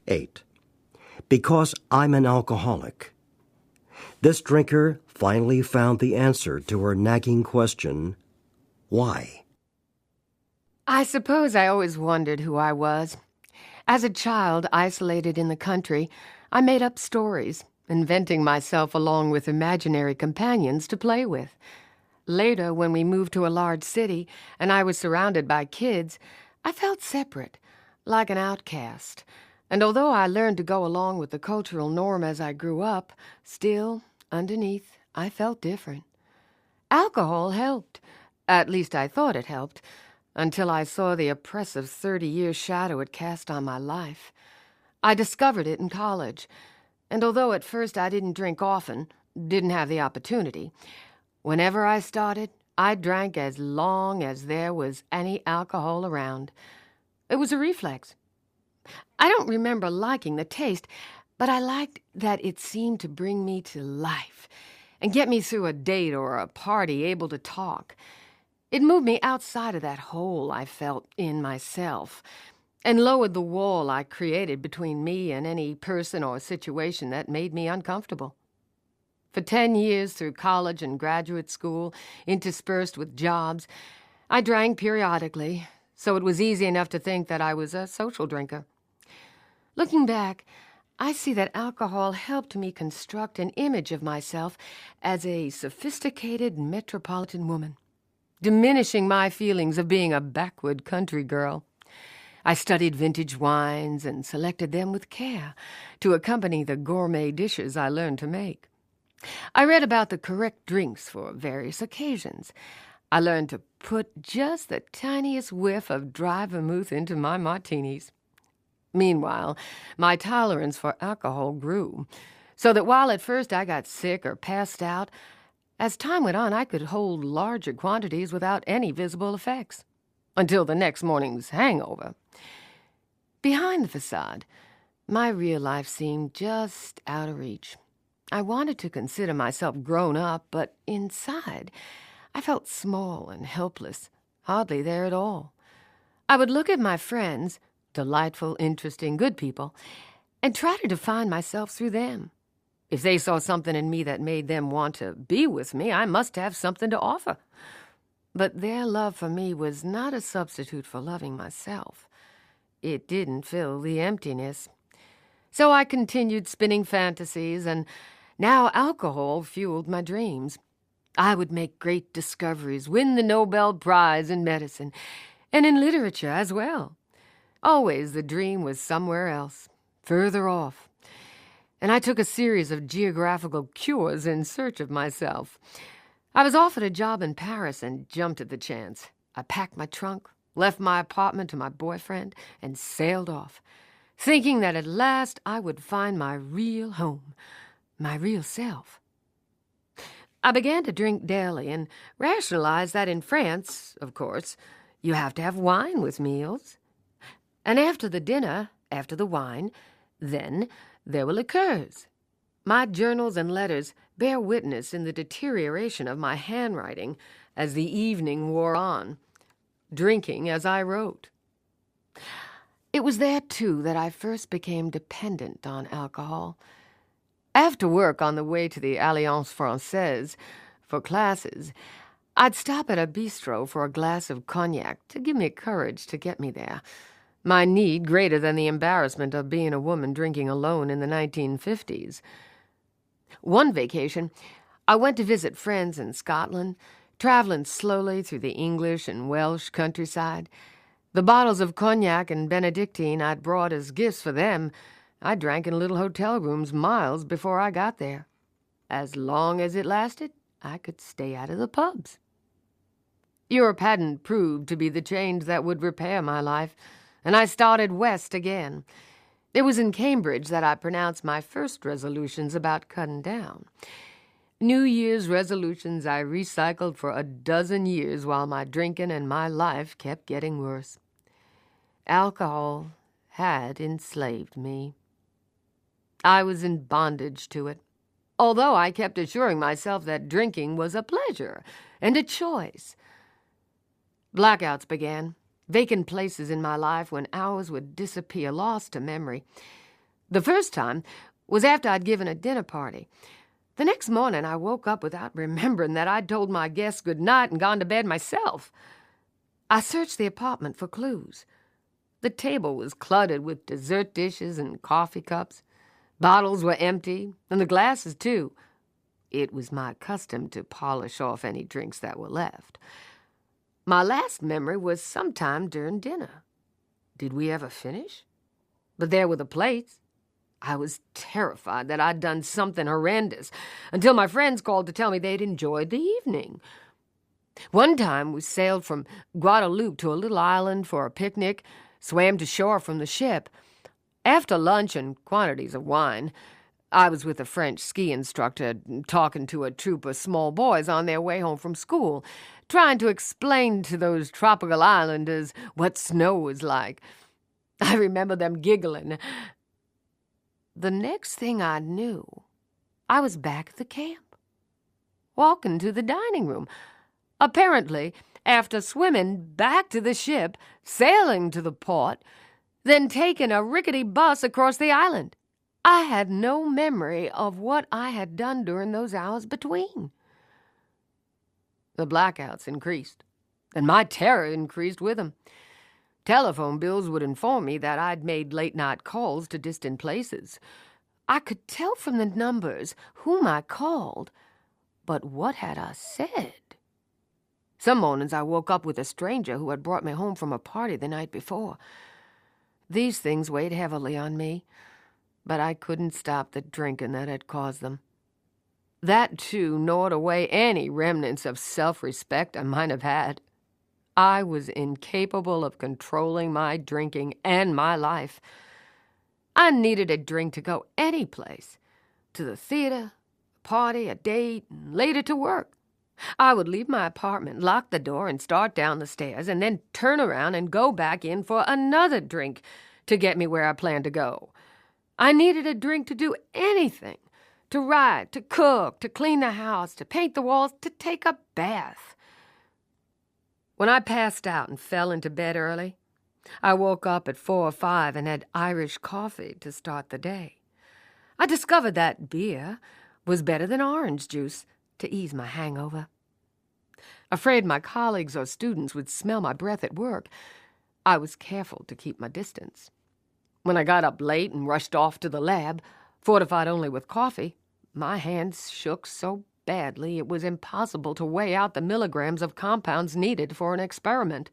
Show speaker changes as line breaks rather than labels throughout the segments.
8. Because I'm an alcoholic. This drinker finally found the answer to her nagging question, why?
I suppose I always wondered who I was. As a child, isolated in the country, I made up stories, inventing myself along with imaginary companions to play with. Later, when we moved to a large city and I was surrounded by kids, I felt separate, like an outcast. And although I learned to go along with the cultural norm as I grew up, still, underneath, I felt different. Alcohol helped. At least I thought it helped, until I saw the oppressive 30-year shadow it cast on my life. I discovered it in college, and although at first I didn't drink often, didn't have the opportunity, whenever I started, I drank as long as there was any alcohol around. It was a reflex. I don't remember liking the taste, but I liked that it seemed to bring me to life and get me through a date or a party able to talk. It moved me outside of that hole I felt in myself and lowered the wall I created between me and any person or situation that made me uncomfortable. For 10 years through college and graduate school, interspersed with jobs, I drank periodically, so it was easy enough to think that I was a social drinker. Looking back, I see that alcohol helped me construct an image of myself as a sophisticated metropolitan woman, diminishing my feelings of being a backward country girl. I studied vintage wines and selected them with care to accompany the gourmet dishes I learned to make. I read about the correct drinks for various occasions. I learned to put just the tiniest whiff of dry vermouth into my martinis. Meanwhile, my tolerance for alcohol grew, so that while at first I got sick or passed out, as time went on I could hold larger quantities without any visible effects, until the next morning's hangover. Behind the facade, my real life seemed just out of reach. I wanted to consider myself grown up, but inside, I felt small and helpless, hardly there at all. I would look at my friends, delightful, interesting, good people, and try to define myself through them. If they saw something in me that made them want to be with me, I must have something to offer. But their love for me was not a substitute for loving myself. It didn't fill the emptiness. So I continued spinning fantasies, and now alcohol fueled my dreams. I would make great discoveries, win the Nobel Prize in medicine, and in literature as well. Always the dream was somewhere else, further off. And I took a series of geographical cures in search of myself. I was offered a job in Paris and jumped at the chance. I packed my trunk, left my apartment to my boyfriend, and sailed off, thinking that at last I would find my real home, my real self. I began to drink daily and rationalized that in France, of course, you have to have wine with meals. And after the dinner, after the wine, then there were liqueurs. My journals and letters bear witness in the deterioration of my handwriting as the evening wore on, drinking as I wrote. It was there, too, that I first became dependent on alcohol. After work on the way to the Alliance Française for classes, I'd stop at a bistro for a glass of cognac to give me courage to get me there, my need greater than the embarrassment of being a woman drinking alone in the 1950s. One vacation, I went to visit friends in Scotland, traveling slowly through the English and Welsh countryside. The bottles of cognac and Benedictine I'd brought as gifts for them, I drank in little hotel rooms miles before I got there. As long as it lasted, I could stay out of the pubs. Europe hadn't proved to be the change that would repair my life, and I started west again. It was in Cambridge that I pronounced my first resolutions about cutting down. New Year's resolutions I recycled for 12 years while my drinking and my life kept getting worse. Alcohol had enslaved me. I was in bondage to it, although I kept assuring myself that drinking was a pleasure and a choice. Blackouts began, vacant places in my life when hours would disappear, lost to memory. The first time was after I'd given a dinner party. The next morning, I woke up without remembering that I'd told my guests good night and gone to bed myself. I searched the apartment for clues. The table was cluttered with dessert dishes and coffee cups. Bottles were empty, and the glasses, too. It was my custom to polish off any drinks that were left. My last memory was sometime during dinner. Did we ever finish? But there were the plates. I was terrified that I'd done something horrendous, until my friends called to tell me they'd enjoyed the evening. One time we sailed from Guadeloupe to a little island for a picnic, swam to shore from the ship. After lunch and quantities of wine, I was with a French ski instructor talking to a troop of small boys on their way home from school, trying to explain to those tropical islanders what snow was like. I remember them giggling. The next thing I knew, I was back at the camp, walking to the dining room. Apparently, after swimming back to the ship, sailing to the port, then taking a rickety bus across the island. I had no memory of what I had done during those hours between. The blackouts increased, and my terror increased with them. Telephone bills would inform me that I'd made late-night calls to distant places. I could tell from the numbers whom I called, but what had I said? Some mornings I woke up with a stranger who had brought me home from a party the night before. These things weighed heavily on me, but I couldn't stop the drinking that had caused them. That, too, gnawed away any remnants of self-respect I might have had. I was incapable of controlling my drinking and my life. I needed a drink to go any place, to the theater, a party, a date, and later to work. I would leave my apartment, lock the door, and start down the stairs, and then turn around and go back in for another drink to get me where I planned to go. I needed a drink to do anything, to ride, to cook, to clean the house, to paint the walls, to take a bath. When I passed out and fell into bed early, I woke up at 4 or 5 and had Irish coffee to start the day. I discovered that beer was better than orange juice to ease my hangover. Afraid my colleagues or students would smell my breath at work, I was careful to keep my distance. When I got up late and rushed off to the lab, fortified only with coffee, my hands shook so badly it was impossible to weigh out the milligrams of compounds needed for an experiment.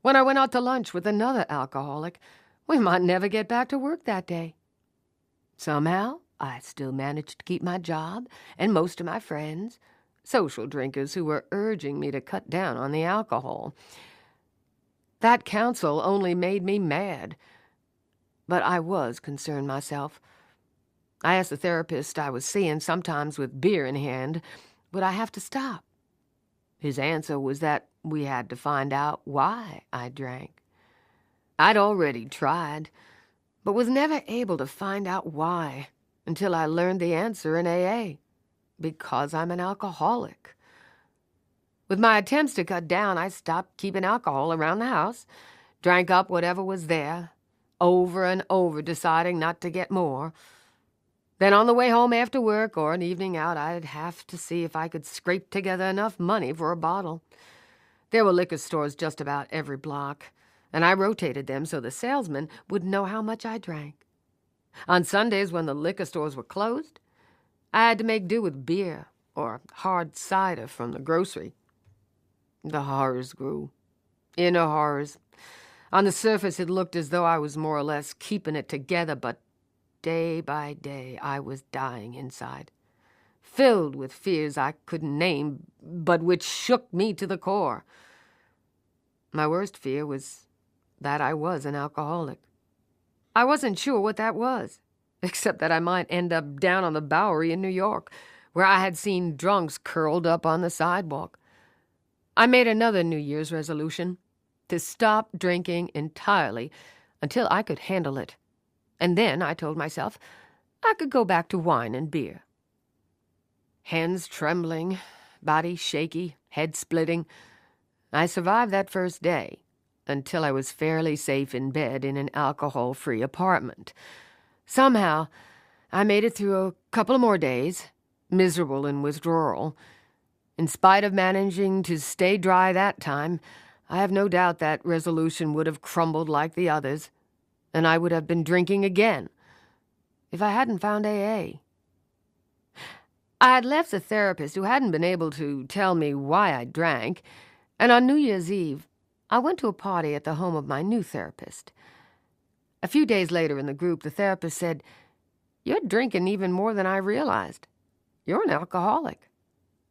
When I went out to lunch with another alcoholic, we might never get back to work that day. Somehow, I still managed to keep my job and most of my friends, social drinkers who were urging me to cut down on the alcohol. That counsel only made me mad, but I was concerned myself. I asked the therapist I was seeing, sometimes with beer in hand, would I have to stop? His answer was that we had to find out why I drank. I'd already tried, but was never able to find out why until I learned the answer in AA. Because I'm an alcoholic. With my attempts to cut down, I stopped keeping alcohol around the house, drank up whatever was there, over and over deciding not to get more. Then on the way home after work or an evening out, I'd have to see if I could scrape together enough money for a bottle. There were liquor stores just about every block, and I rotated them so the salesman would know how much I drank. On Sundays, when the liquor stores were closed, I had to make do with beer or hard cider from the grocery. The horrors grew. Inner horrors. On the surface, it looked as though I was more or less keeping it together, but day by day, I was dying inside, filled with fears I couldn't name, but which shook me to the core. My worst fear was that I was an alcoholic. I wasn't sure what that was, except that I might end up down on the Bowery in New York, where I had seen drunks curled up on the sidewalk. I made another New Year's resolution, to stop drinking entirely until I could handle it. And then, I told myself, I could go back to wine and beer. Hands trembling, body shaky, head splitting, I survived that first day until I was fairly safe in bed in an alcohol-free apartment. Somehow, I made it through a couple of more days, miserable in withdrawal. In spite of managing to stay dry that time, I have no doubt that resolution would have crumbled like the others, and I would have been drinking again if I hadn't found AA. I had left the therapist who hadn't been able to tell me why I drank, and on New Year's Eve, I went to a party at the home of my new therapist. A few days later in the group, the therapist said, "You're drinking even more than I realized. You're an alcoholic.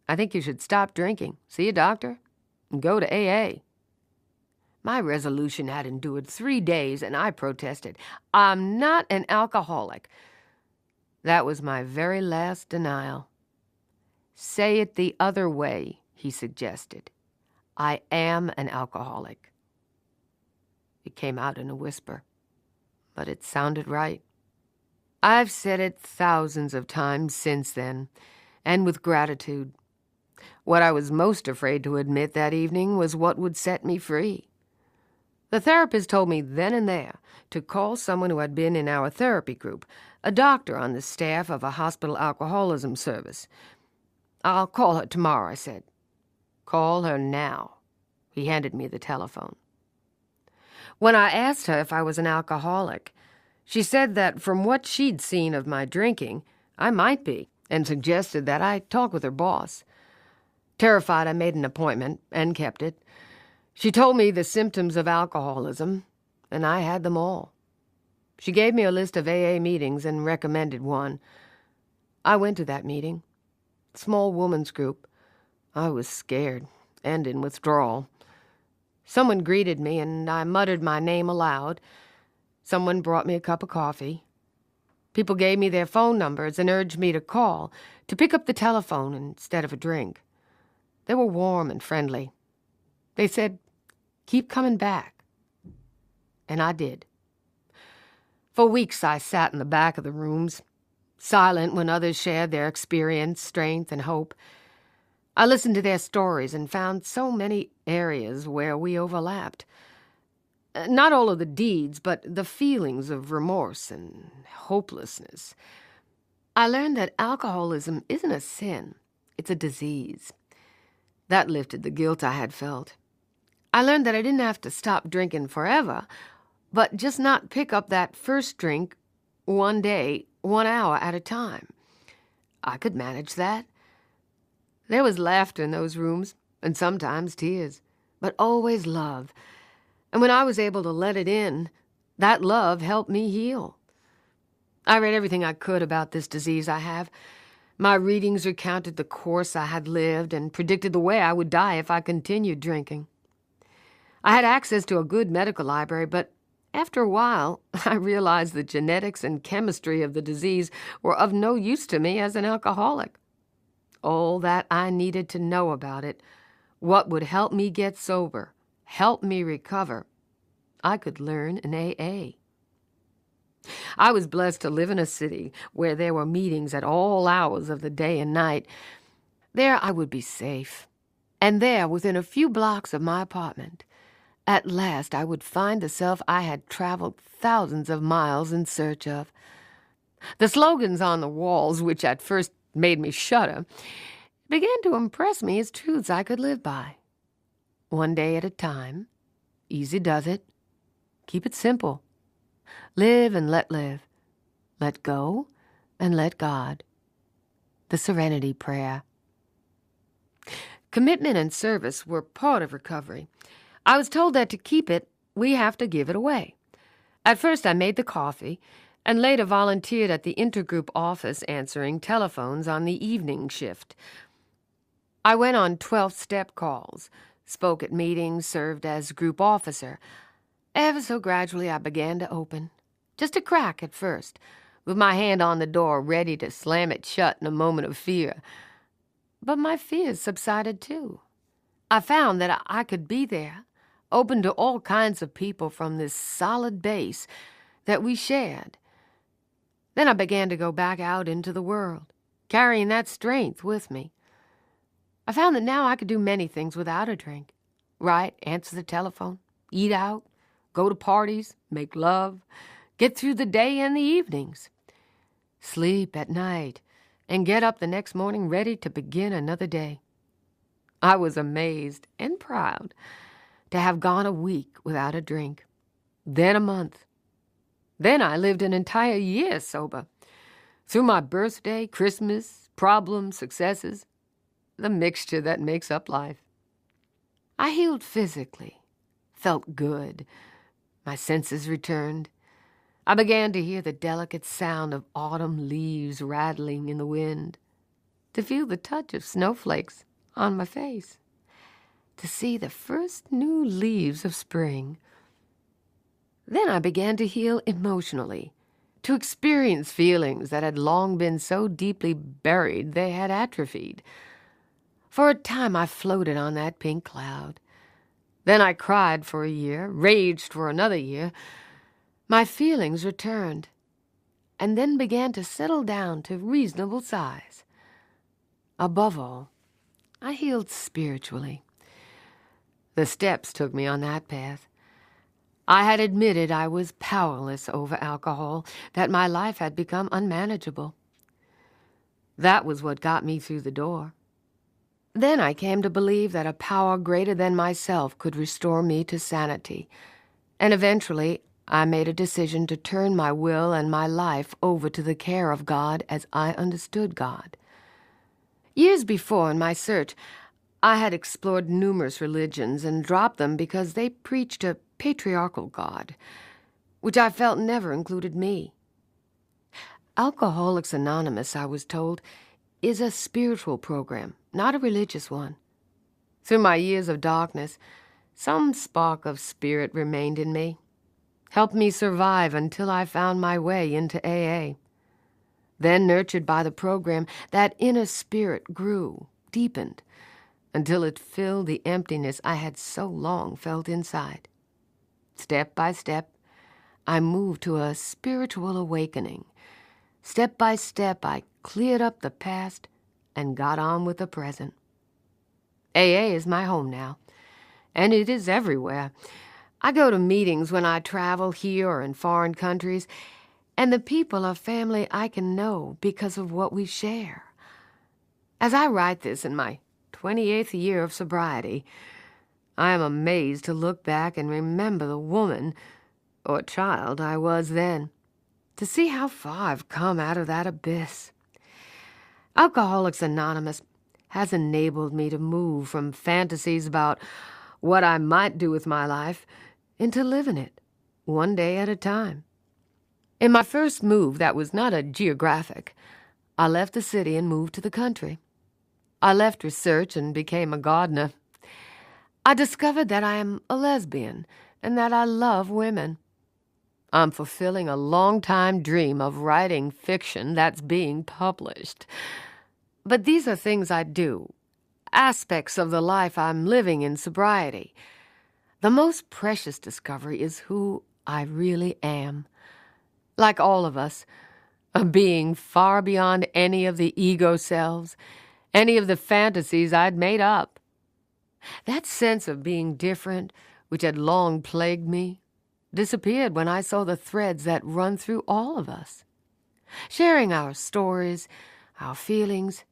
I think you should stop drinking, see a doctor, and go to AA." My resolution had endured 3 days, and I protested. "I'm not an alcoholic." That was my very last denial. "Say it the other way," he suggested. "I am an alcoholic." It came out in a whisper, but it sounded right. I've said it thousands of times since then, and with gratitude. What I was most afraid to admit that evening was what would set me free. The therapist told me then and there to call someone who had been in our therapy group, a doctor on the staff of a hospital alcoholism service. "I'll call her tomorrow," I said. "Call her now." He handed me the telephone. When I asked her if I was an alcoholic, she said that from what she'd seen of my drinking, I might be, and suggested that I talk with her boss. Terrified, I made an appointment and kept it. She told me the symptoms of alcoholism, and I had them all. She gave me a list of AA meetings and recommended one. I went to that meeting. Small women's group. I was scared and in withdrawal. Someone greeted me, and I muttered my name aloud. Someone brought me a cup of coffee. People gave me their phone numbers and urged me to call, to pick up the telephone instead of a drink. They were warm and friendly. They said, "Keep coming back." And I did. For weeks I sat in the back of the rooms, silent when others shared their experience, strength, and hope. I listened to their stories and found so many areas where we overlapped. Not all of the deeds, but the feelings of remorse and hopelessness. I learned that alcoholism isn't a sin, it's a disease. That lifted the guilt I had felt. I learned that I didn't have to stop drinking forever, but just not pick up that first drink one day, 1 hour at a time. I could manage that. There was laughter in those rooms, and sometimes tears, but always love. And when I was able to let it in, that love helped me heal. I read everything I could about this disease I have. My readings recounted the course I had lived and predicted the way I would die if I continued drinking. I had access to a good medical library, but after a while, I realized the genetics and chemistry of the disease were of no use to me as an alcoholic. All that I needed to know about it, what would help me get sober, help me recover, I could learn in AA. I was blessed to live in a city where there were meetings at all hours of the day and night. There I would be safe. And there, within a few blocks of my apartment, at last I would find the self I had traveled thousands of miles in search of. The slogans on the walls, which at first made me shudder, began to impress me as truths I could live by. One day at a time. Easy does it. Keep it simple. Live and let live. Let go and let God. The Serenity Prayer. Commitment and service were part of recovery. I was told that to keep it, we have to give it away. At first I made the coffee, and later volunteered at the intergroup office answering telephones on the evening shift. I went on 12-step calls, spoke at meetings, served as group officer. Ever so gradually I began to open. Just a crack at first, with my hand on the door ready to slam it shut in a moment of fear. But my fears subsided too. I found that I could be there, open to all kinds of people from this solid base that we shared. Then I began to go back out into the world, carrying that strength with me. I found that now I could do many things without a drink. Write, answer the telephone, eat out, go to parties, make love, get through the day and the evenings, sleep at night, and get up the next morning ready to begin another day. I was amazed and proud to have gone a week without a drink, then a month. Then I lived an entire year sober, through my birthday, Christmas, problems, successes, the mixture that makes up life. I healed physically, felt good. My senses returned. I began to hear the delicate sound of autumn leaves rattling in the wind, to feel the touch of snowflakes on my face, to see the first new leaves of spring. Then I began to heal emotionally, to experience feelings that had long been so deeply buried they had atrophied. For a time I floated on that pink cloud. Then I cried for a year, raged for another year. My feelings returned, and then began to settle down to reasonable size. Above all, I healed spiritually. The steps took me on that path. I had admitted I was powerless over alcohol, that my life had become unmanageable. That was what got me through the door. Then I came to believe that a power greater than myself could restore me to sanity, and eventually I made a decision to turn my will and my life over to the care of God as I understood God. Years before, in my search, I had explored numerous religions and dropped them because they preached a patriarchal God, which I felt never included me. Alcoholics Anonymous, I was told, is a spiritual program, not a religious one. Through my years of darkness, some spark of spirit remained in me, helped me survive until I found my way into AA. Then, nurtured by the program, that inner spirit grew, deepened, until it filled the emptiness I had so long felt inside. Step by step, I moved to a spiritual awakening. Step by step, I cleared up the past and got on with the present. AA is my home now, and it is everywhere. I go to meetings when I travel here or in foreign countries, and the people are family I can know because of what we share. As I write this in my 28th year of sobriety, I am amazed to look back and remember the woman or child I was then, to see how far I've come out of that abyss. Alcoholics Anonymous has enabled me to move from fantasies about what I might do with my life into living it, one day at a time. In my first move that was not a geographic, I left the city and moved to the country. I left research and became a gardener. I discovered that I am a lesbian and that I love women. I'm fulfilling a long-time dream of writing fiction that's being published. But these are things I do, aspects of the life I'm living in sobriety. The most precious discovery is who I really am. Like all of us, a being far beyond any of the ego selves, any of the fantasies I'd made up. That sense of being different, which had long plagued me, disappeared when I saw the threads that run through all of us. Sharing our stories, our feelings,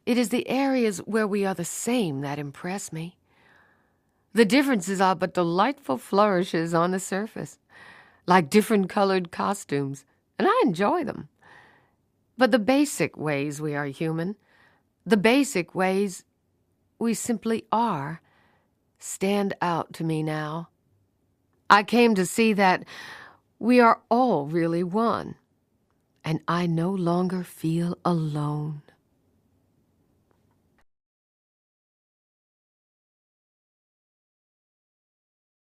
it is the areas where we are the same that impress me. The differences are but delightful flourishes on the surface, like different colored costumes, and I enjoy them. But the basic ways we are human, the basic ways we simply are, stand out to me now. I came to see that we are all really one, and I no longer feel alone.